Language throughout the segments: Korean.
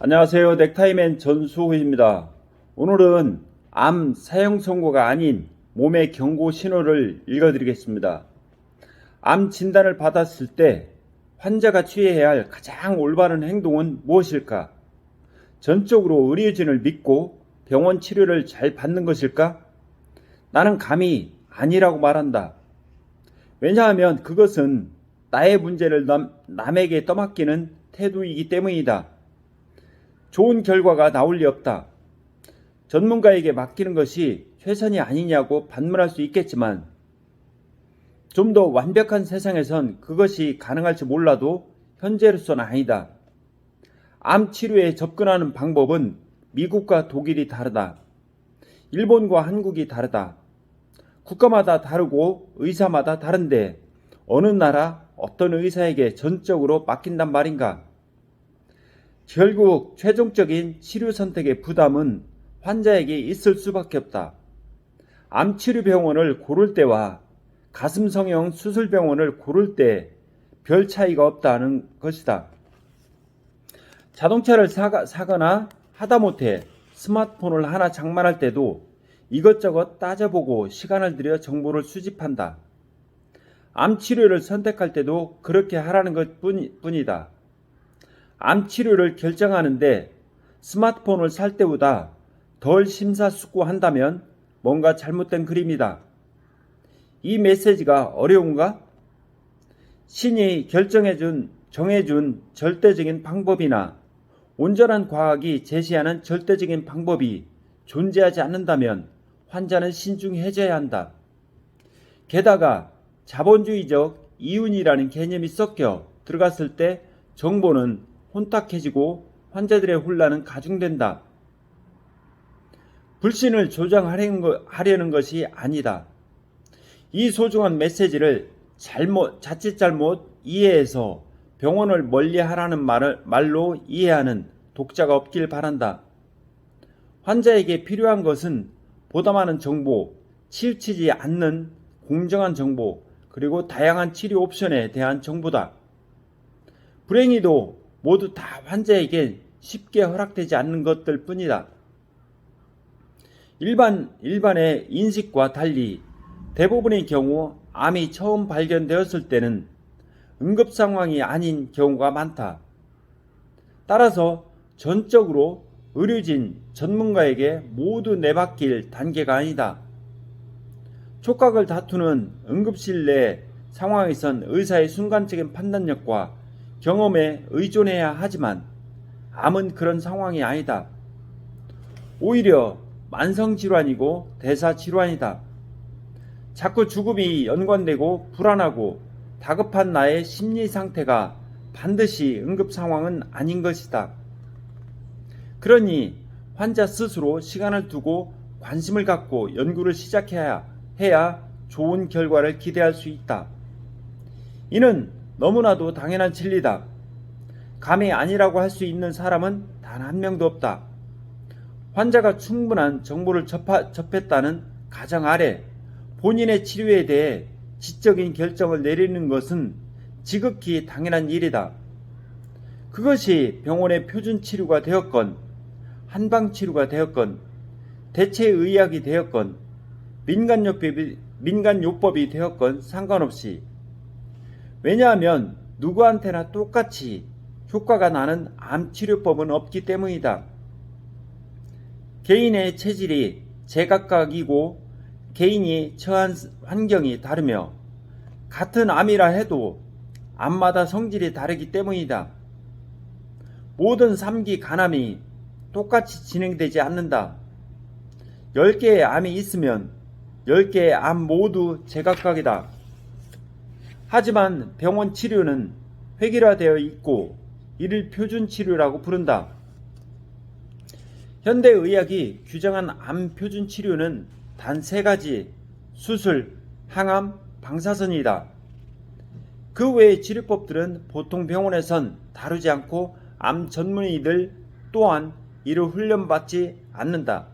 안녕하세요. 넥타이맨 전수호입니다. 오늘은 암 사형 선고가 아닌 몸의 경고 신호를 읽어드리겠습니다. 암 진단을 받았을 때 환자가 취해야 할 가장 올바른 행동은 무엇일까? 전적으로 의료진을 믿고 병원 치료를 잘 받는 것일까? 나는 감히 아니라고 말한다. 왜냐하면 그것은 나의 문제를 남에게 떠맡기는 태도이기 때문이다. 좋은 결과가 나올 리 없다. 전문가에게 맡기는 것이 최선이 아니냐고 반문할 수 있겠지만 좀 더 완벽한 세상에선 그것이 가능할지 몰라도 현재로서는 아니다. 암 치료에 접근하는 방법은 미국과 독일이 다르다. 일본과 한국이 다르다. 국가마다 다르고 의사마다 다른데 어느 나라 어떤 의사에게 전적으로 맡긴단 말인가? 결국 최종적인 치료 선택의 부담은 환자에게 있을 수밖에 없다. 암치료병원을 고를 때와 가슴성형 수술병원을 고를 때 별 차이가 없다는 것이다. 자동차를 사거나 하다못해 스마트폰을 하나 장만할 때도 이것저것 따져보고 시간을 들여 정보를 수집한다. 암치료를 선택할 때도 그렇게 하라는 것 뿐이다. 암치료를 결정하는데 스마트폰을 살 때보다 덜 심사숙고한다면 뭔가 잘못된 그림이다. 이 메시지가 어려운가? 신이 정해준 절대적인 방법이나 온전한 과학이 제시하는 절대적인 방법이 존재하지 않는다면 환자는 신중해져야 한다. 게다가 자본주의적 이윤이라는 개념이 섞여 들어갔을 때 정보는 혼탁해지고 환자들의 혼란은 가중된다. 불신을 조장하려는 것이 아니다. 이 소중한 메시지를 자칫 잘못 이해해서 병원을 멀리하라는 말로 이해하는 독자가 없길 바란다. 환자에게 필요한 것은 보다 많은 정보, 치우치지 않는 공정한 정보, 그리고 다양한 치료 옵션에 대한 정보다. 불행히도 모두 다 환자에게 쉽게 허락되지 않는 것들 뿐이다. 일반의 인식과 달리 대부분의 경우 암이 처음 발견되었을 때는 응급 상황이 아닌 경우가 많다. 따라서 전적으로 의료진, 전문가에게 모두 내맡길 단계가 아니다. 촉각을 다투는 응급실 내 상황에선 의사의 순간적인 판단력과 경험에 의존해야 하지만 암은 그런 상황이 아니다. 오히려 만성질환이고 대사질환이다. 자꾸 죽음이 연관되고 불안하고 다급한 나의 심리 상태가 반드시 응급 상황은 아닌 것이다. 그러니 환자 스스로 시간을 두고 관심을 갖고 연구를 시작해야 좋은 결과를 기대할 수 있다. 이는 너무나도 당연한 진리다. 감이 아니라고 할 수 있는 사람은 단 한 명도 없다. 환자가 충분한 정보를 접했다는 가정 아래 본인의 치료에 대해 지적인 결정을 내리는 것은 지극히 당연한 일이다. 그것이 병원의 표준 치료가 되었건, 한방 치료가 되었건, 대체의학이 되었건, 민간요법이 되었건 상관없이. 왜냐하면 누구한테나 똑같이 효과가 나는 암치료법은 없기 때문이다. 개인의 체질이 제각각이고 개인이 처한 환경이 다르며 같은 암이라 해도 암마다 성질이 다르기 때문이다. 모든 3기 간암이 똑같이 진행되지 않는다. 10개의 암이 있으면 10개의 암 모두 제각각이다. 하지만 병원 치료는 획일화되어 있고 이를 표준 치료라고 부른다. 현대의학이 규정한 암 표준 치료는 단 3가지: 수술, 항암, 방사선이다. 그 외의 치료법들은 보통 병원에선 다루지 않고 암 전문의들 또한 이를 훈련받지 않는다.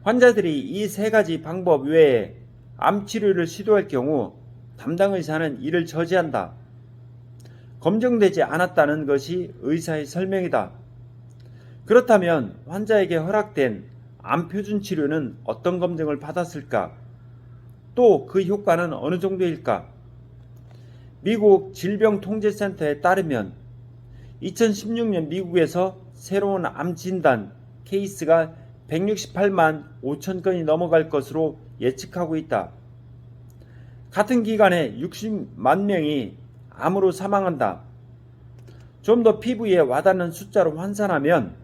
환자들이 이 3가지 방법 외에 암 치료를 시도할 경우 담당 의사는 이를 저지한다. 검증되지 않았다는 것이 의사의 설명이다. 그렇다면 환자에게 허락된 암 표준 치료는 어떤 검증을 받았을까? 또 그 효과는 어느 정도일까? 미국 질병통제센터에 따르면 2016년 미국에서 새로운 암 진단 케이스가 168만 5천 건이 넘어갈 것으로 예측하고 있다. 같은 기간에 60만 명이 암으로 사망한다. 좀 더 피부에 와닿는 숫자로 환산하면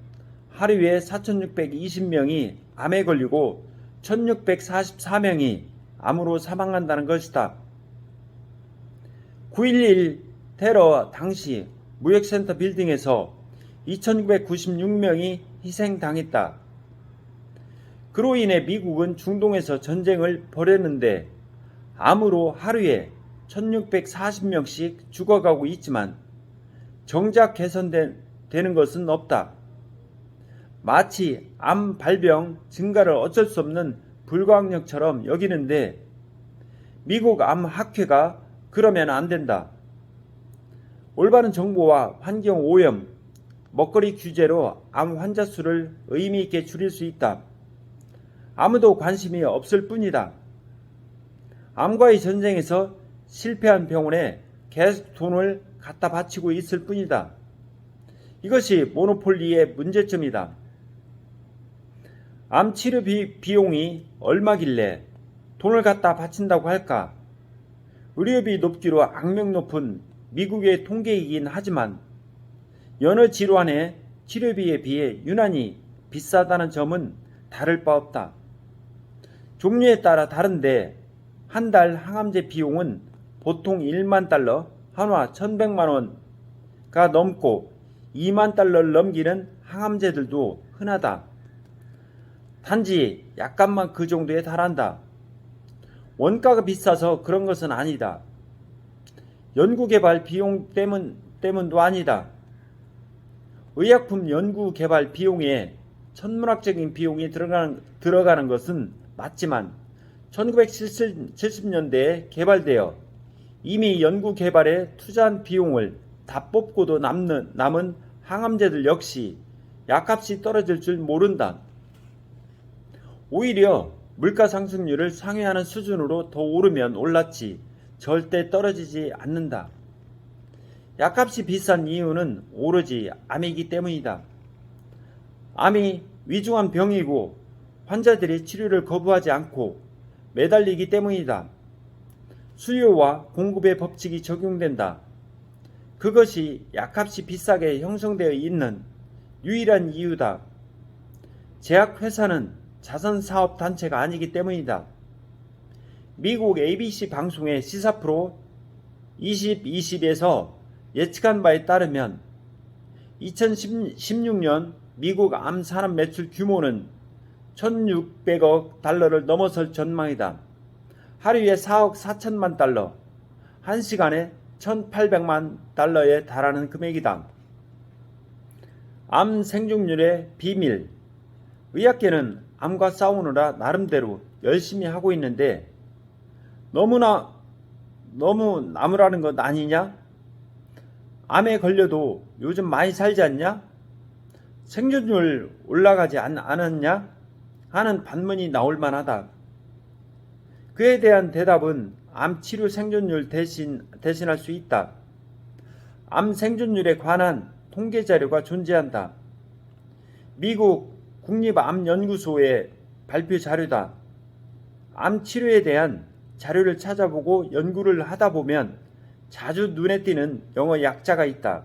하루에 4,620명이 암에 걸리고 1,644명이 암으로 사망한다는 것이다. 9.11 테러 당시 무역센터 빌딩에서 2,996명이 희생당했다. 그로 인해 미국은 중동에서 전쟁을 벌였는데 암으로 하루에 1,640명씩 죽어가고 있지만 정작 개선되는 것은 없다. 마치 암 발병 증가를 어쩔 수 없는 불가항력처럼 여기는데 미국 암 학회가 그러면 안 된다. 올바른 정보와 환경 오염, 먹거리 규제로 암 환자 수를 의미 있게 줄일 수 있다. 아무도 관심이 없을 뿐이다. 암과의 전쟁에서 실패한 병원에 계속 돈을 갖다 바치고 있을 뿐이다. 이것이 모노폴리의 문제점이다. 암 치료 비용이 얼마길래 돈을 갖다 바친다고 할까? 의료비 높기로 악명 높은 미국의 통계이긴 하지만 여느 질환의 치료비에 비해 유난히 비싸다는 점은 다를 바 없다. 종류에 따라 다른데 한 달 항암제 비용은 보통 1만 달러, 한화 1,100만 원가 넘고 2만 달러를 넘기는 항암제들도 흔하다. 단지 약값만 그 정도에 달한다. 원가가 비싸서 그런 것은 아니다. 연구개발 비용 때문도 아니다. 의약품 연구개발 비용에 천문학적인 비용이 들어가는 것은 맞지만 1970년대에 개발되어 이미 연구개발에 투자한 비용을 다 뽑고도 남은 항암제들 역시 약값이 떨어질 줄 모른다. 오히려 물가 상승률을 상회하는 수준으로 더 오르면 올랐지 절대 떨어지지 않는다. 약값이 비싼 이유는 오로지 암이기 때문이다. 암이 위중한 병이고 환자들이 치료를 거부하지 않고 매달리기 때문이다. 수요와 공급의 법칙이 적용된다. 그것이 약값이 비싸게 형성되어 있는 유일한 이유다. 제약회사는 자선사업단체가 아니기 때문이다. 미국 ABC 방송의 시사 프로 2020에서 예측한 바에 따르면 2016년 미국 암 산업 매출 규모는 1,600억 달러를 넘어설 전망이다. 하루에 4억 4천만 달러, 1시간에 1,800만 달러에 달하는 금액이다. 암 생존율의 비밀. 의학계는 암과 싸우느라 나름대로 열심히 하고 있는데 너무 나무라는 것 아니냐? 암에 걸려도 요즘 많이 살지 않냐? 생존율 올라가지 않았냐? 하는 반문이 나올 만하다. 그에 대한 대답은 암 치료 생존율 대신할 수 있다. 암 생존율에 관한 통계 자료가 존재한다. 미국 국립암연구소의 발표 자료다. 암 치료에 대한 자료를 찾아보고 연구를 하다 보면 자주 눈에 띄는 영어 약자가 있다.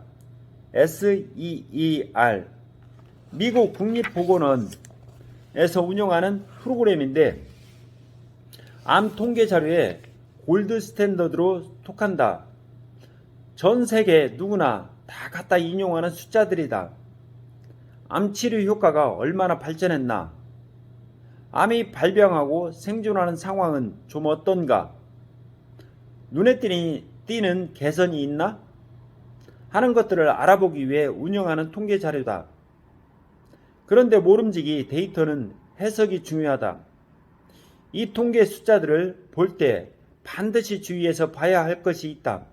SEER. 미국 국립보건원에서 운영하는 프로그램인데 암 통계 자료에 골드 스탠더드로 속한다. 전 세계 누구나 다 갖다 인용하는 숫자들이다. 암 치료 효과가 얼마나 발전했나? 암이 발병하고 생존하는 상황은 좀 어떤가? 눈에 띄는 개선이 있나? 하는 것들을 알아보기 위해 운영하는 통계 자료다. 그런데 모름지기 데이터는 해석이 중요하다. 이 통계 숫자들을 볼 때 반드시 주의해서 봐야 할 것이 있다.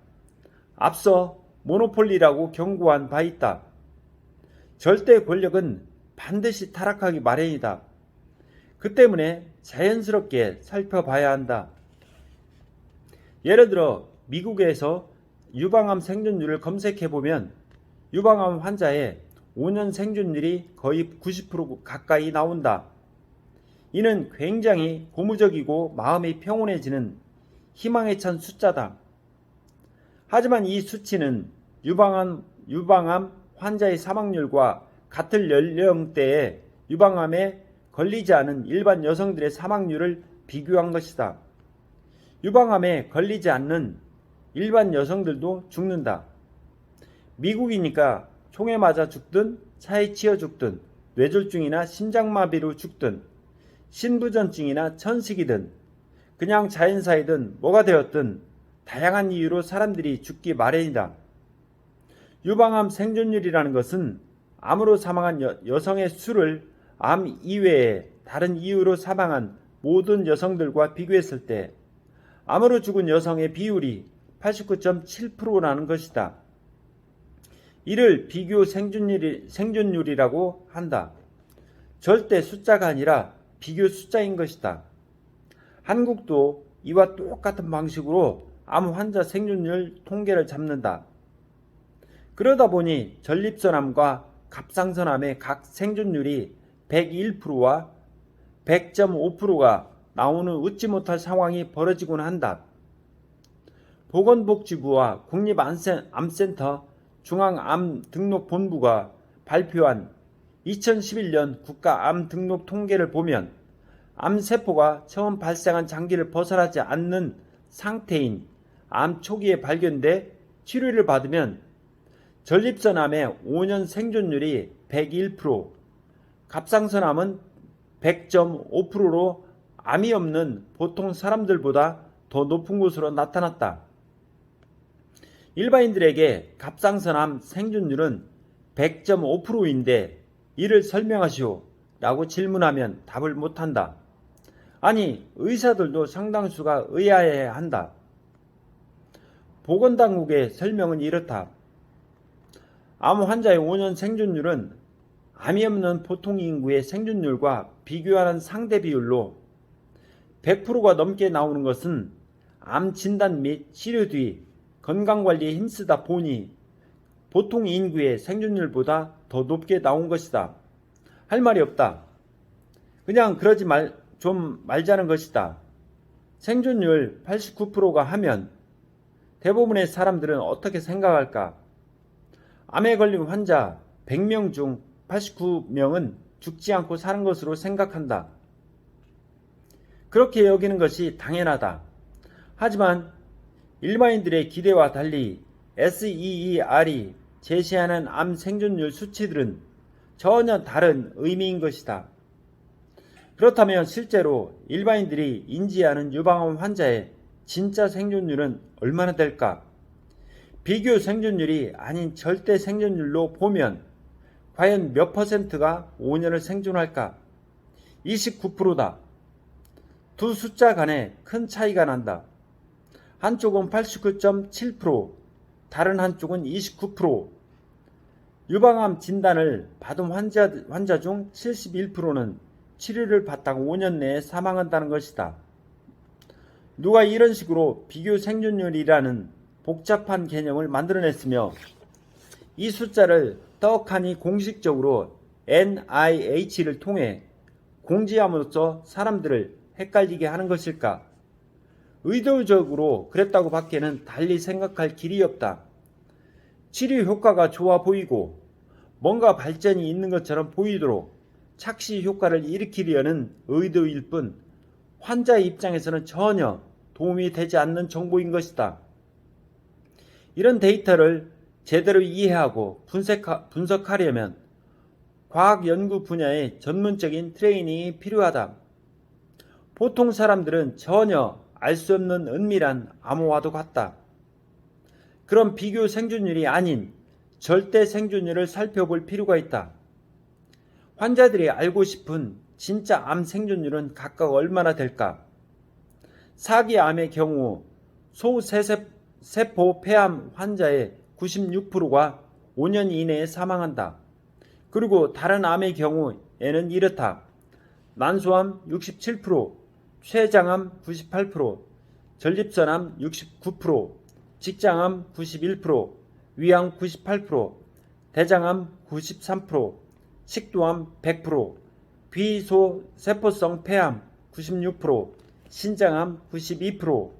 앞서 모노폴리라고 경고한 바 있다. 절대 권력은 반드시 타락하기 마련이다. 그 때문에 자연스럽게 살펴봐야 한다. 예를 들어 미국에서 유방암 생존율을 검색해보면 유방암 환자의 5년 생존율이 거의 90% 가까이 나온다. 이는 굉장히 고무적이고 마음이 평온해지는 희망에 찬 숫자다. 하지만 이 수치는 유방암 환자의 사망률과 같은 연령대의 유방암에 걸리지 않은 일반 여성들의 사망률을 비교한 것이다. 유방암에 걸리지 않는 일반 여성들도 죽는다. 미국이니까 총에 맞아 죽든 차에 치여 죽든 뇌졸중이나 심장마비로 죽든 신부전증이나 천식이든 그냥 자연사이든 뭐가 되었든 다양한 이유로 사람들이 죽기 마련이다. 유방암 생존율이라는 것은 암으로 사망한 여성의 수를 암 이외에 다른 이유로 사망한 모든 여성들과 비교했을 때 암으로 죽은 여성의 비율이 89.7%라는 것이다. 이를 비교 생존율이라고 한다. 절대 숫자가 아니라 비교 숫자인 것이다. 한국도 이와 똑같은 방식으로 암 환자 생존율 통계를 잡는다. 그러다 보니 전립선암과 갑상선암의 각 생존율이 101%와 100.5%가 나오는 웃지 못할 상황이 벌어지곤 한다. 보건복지부와 국립암센터 중앙암등록본부가 발표한 2011년 국가암등록 통계를 보면 암세포가 처음 발생한 장기를 벗어나지 않는 상태인 암 초기에 발견돼 치료를 받으면 전립선암의 5년 생존율이 101%, 갑상선암은 100.5%로 암이 없는 보통 사람들보다 더 높은 것으로 나타났다. 일반인들에게 갑상선암 생존율은 100.5%인데 이를 설명하시오 라고 질문하면 답을 못한다. 아니, 의사들도 상당수가 의아해야 한다. 보건당국의 설명은 이렇다. 암 환자의 5년 생존율은 암이 없는 보통 인구의 생존율과 비교하는 상대 비율로 100%가 넘게 나오는 것은 암 진단 및 치료 뒤 건강관리에 힘쓰다 보니 보통 인구의 생존율보다 더 높게 나온 것이다. 할 말이 없다. 그냥 그러지 좀 말자는 것이다. 생존율 89%가 하면 대부분의 사람들은 어떻게 생각할까? 암에 걸린 환자 100명 중 89명은 죽지 않고 사는 것으로 생각한다. 그렇게 여기는 것이 당연하다. 하지만 일반인들의 기대와 달리 SEER이 제시하는 암 생존율 수치들은 전혀 다른 의미인 것이다. 그렇다면 실제로 일반인들이 인지하는 유방암 환자의 진짜 생존율은 얼마나 될까? 비교 생존율이 아닌 절대 생존율로 보면 과연 몇 퍼센트가 5년을 생존할까? 29%다. 두 숫자 간에 큰 차이가 난다. 한쪽은 89.7%, 다른 한쪽은 29%. 유방암 진단을 받은 환자 중 71%는 치료를 받다가 5년 내에 사망한다는 것이다. 누가 이런 식으로 비교 생존율이라는 복잡한 개념을 만들어냈으며 이 숫자를 떡하니 공식적으로 NIH를 통해 공지함으로써 사람들을 헷갈리게 하는 것일까? 의도적으로 그랬다고 밖에는 달리 생각할 길이 없다. 치료 효과가 좋아 보이고 뭔가 발전이 있는 것처럼 보이도록 착시 효과를 일으키려는 의도일 뿐 환자의 입장에서는 전혀 도움이 되지 않는 정보인 것이다. 이런 데이터를 제대로 이해하고 분석하려면 과학 연구 분야의 전문적인 트레이닝이 필요하다. 보통 사람들은 전혀 알 수 없는 은밀한 암호와도 같다. 그런 비교 생존율이 아닌 절대 생존율을 살펴볼 필요가 있다. 환자들이 알고 싶은 진짜 암 생존율은 각각 얼마나 될까? 사기암의 경우 소세포 폐암 환자의 96%가 5년 이내에 사망한다. 그리고 다른 암의 경우에는 이렇다. 난소암 67%, 췌장암 98%, 전립선암 69%, 직장암 91%, 위암 98%, 대장암 93%, 식도암 100%, 비소세포성 폐암 96%, 신장암 92%.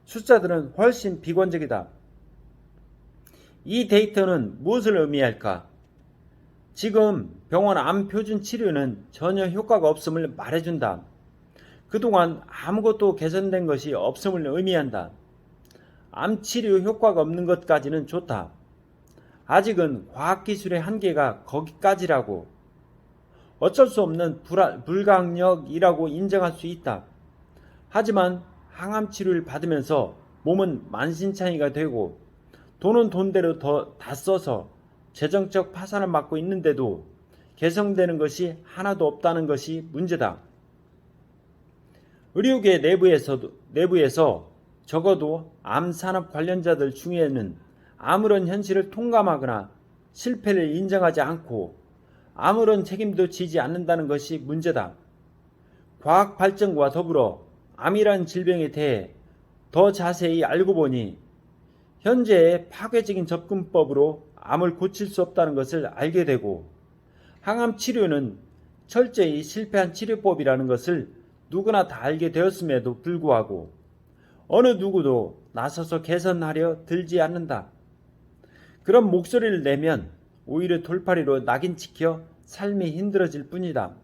숫자들은 훨씬 비관적이다. 이 데이터는 무엇을 의미할까? 지금 병원 암 표준 치료는 전혀 효과가 없음을 말해준다. 그동안 아무것도 개선된 것이 없음을 의미한다. 암 치료 효과가 없는 것까지는 좋다. 아직은 과학기술의 한계가 거기까지라고. 어쩔 수 없는 불가항력이라고 인정할 수 있다. 하지만 항암 치료를 받으면서 몸은 만신창이가 되고 돈은 돈대로 다 써서 재정적 파산을 맞고 있는데도 개선되는 것이 하나도 없다는 것이 문제다. 의료계 내부에서 적어도 암 산업 관련자들 중에는 아무런 현실을 통감하거나 실패를 인정하지 않고 아무런 책임도 지지 않는다는 것이 문제다. 과학 발전과 더불어 암이란 질병에 대해 더 자세히 알고 보니 현재의 파괴적인 접근법으로 암을 고칠 수 없다는 것을 알게 되고 항암 치료는 철저히 실패한 치료법이라는 것을 누구나 다 알게 되었음에도 불구하고 어느 누구도 나서서 개선하려 들지 않는다. 그런 목소리를 내면 오히려 돌팔이로 낙인 찍혀 삶이 힘들어질 뿐이다.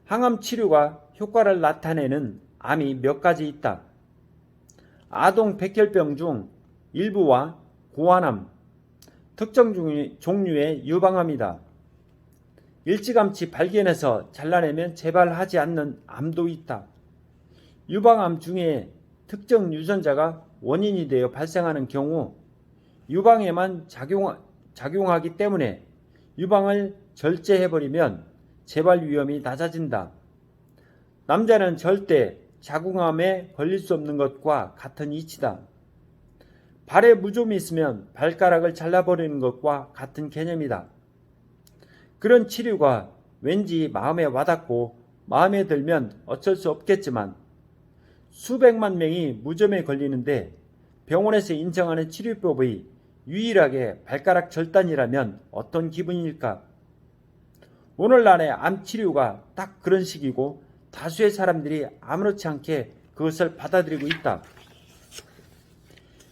항암 치료가 효과를 나타내는 암이 몇 가지 있다. 아동 백혈병 중 일부와 고환암, 특정 종류의 유방암이다. 일찌감치 발견해서 잘라내면 재발하지 않는 암도 있다. 유방암 중에 특정 유전자가 원인이 되어 발생하는 경우 유방에만 작용하기 때문에 유방을 절제해버리면 재발 위험이 낮아진다. 남자는 절대 자궁암에 걸릴 수 없는 것과 같은 이치다. 발에 무좀이 있으면 발가락을 잘라버리는 것과 같은 개념이다. 그런 치료가 왠지 마음에 와닿고 마음에 들면 어쩔 수 없겠지만 수백만 명이 무좀에 걸리는데 병원에서 인정하는 치료법이 유일하게 발가락 절단이라면 어떤 기분일까? 오늘날의 암 치료가 딱 그런 식이고 다수의 사람들이 아무렇지 않게 그것을 받아들이고 있다.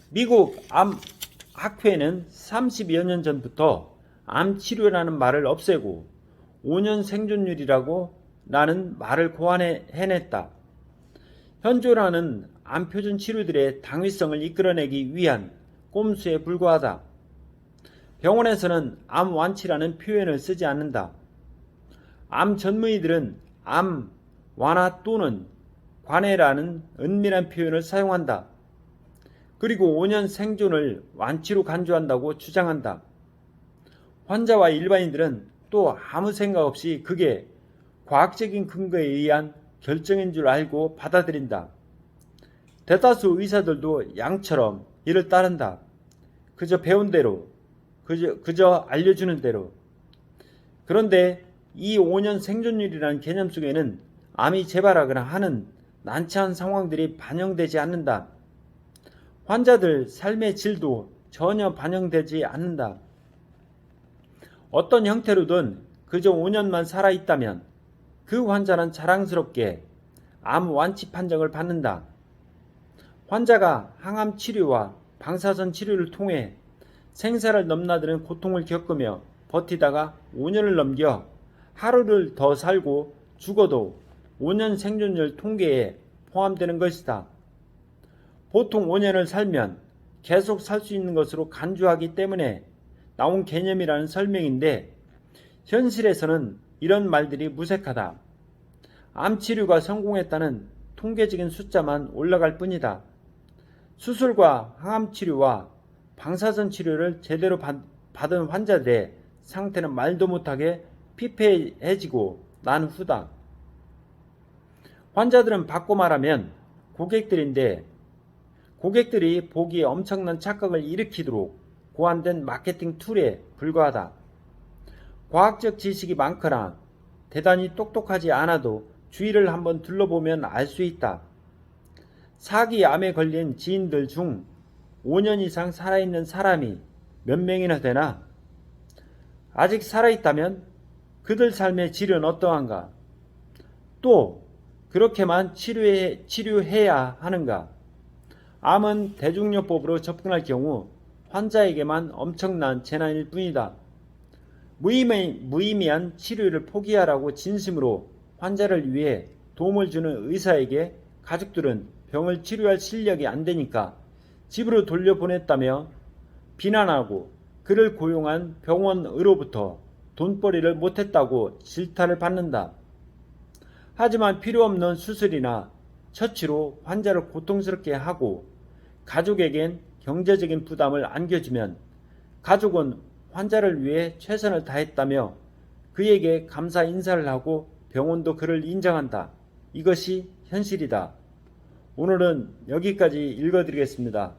미국 암학회는 30여 년 전부터 암 치료라는 말을 없애고 5년 생존율이라고 라는 말을 고안해냈다. 현존하는 암 표준 치료들의 당위성을 이끌어내기 위한 꼼수에 불과하다. 병원에서는 암 완치라는 표현을 쓰지 않는다. 암 전문의들은 암 완화 또는 관해라는 은밀한 표현을 사용한다. 그리고 5년 생존을 완치로 간주한다고 주장한다. 환자와 일반인들은 또 아무 생각 없이 그게 과학적인 근거에 의한 결정인 줄 알고 받아들인다. 대다수 의사들도 양처럼 이를 따른다. 그저 배운 대로, 그저 알려주는 대로. 그런데 이 5년 생존율이라는 개념 속에는 암이 재발하거나 하는 난처한 상황들이 반영되지 않는다. 환자들 삶의 질도 전혀 반영되지 않는다. 어떤 형태로든 그저 5년만 살아있다면 그 환자는 자랑스럽게 암 완치 판정을 받는다. 환자가 항암 치료와 방사선 치료를 통해 생사를 넘나드는 고통을 겪으며 버티다가 5년을 넘겨 하루를 더 살고 죽어도 5년 생존율 통계에 포함되는 것이다. 보통 5년을 살면 계속 살 수 있는 것으로 간주하기 때문에 나온 개념이라는 설명인데 현실에서는 이런 말들이 무색하다. 암 치료가 성공했다는 통계적인 숫자만 올라갈 뿐이다. 수술과 항암 치료와 방사선 치료를 제대로 받은 환자들의 상태는 말도 못하게 피폐해지고 난 후다. 환자들은 바꿔 말하면 고객들인데 고객들이 보기에 엄청난 착각을 일으키도록 고안된 마케팅 툴에 불과하다. 과학적 지식이 많거나 대단히 똑똑하지 않아도 주위를 한번 둘러보면 알 수 있다. 4기 암에 걸린 지인들 중 5년 이상 살아있는 사람이 몇 명이나 되나? 아직 살아있다면 그들 삶의 질은 어떠한가? 또 그렇게만 치료해야 하는가? 암은 대중요법으로 접근할 경우 환자에게만 엄청난 재난일 뿐이다. 무의미한 치료를 포기하라고 진심으로 환자를 위해 도움을 주는 의사에게 가족들은 병을 치료할 실력이 안 되니까 집으로 돌려보냈다며 비난하고 그를 고용한 병원으로부터 돈벌이를 못했다고 질타를 받는다. 하지만 필요 없는 수술이나 처치로 환자를 고통스럽게 하고 가족에겐 경제적인 부담을 안겨주면 가족은 환자를 위해 최선을 다했다며 그에게 감사 인사를 하고 병원도 그를 인정한다. 이것이 현실이다. 오늘은 여기까지 읽어드리겠습니다.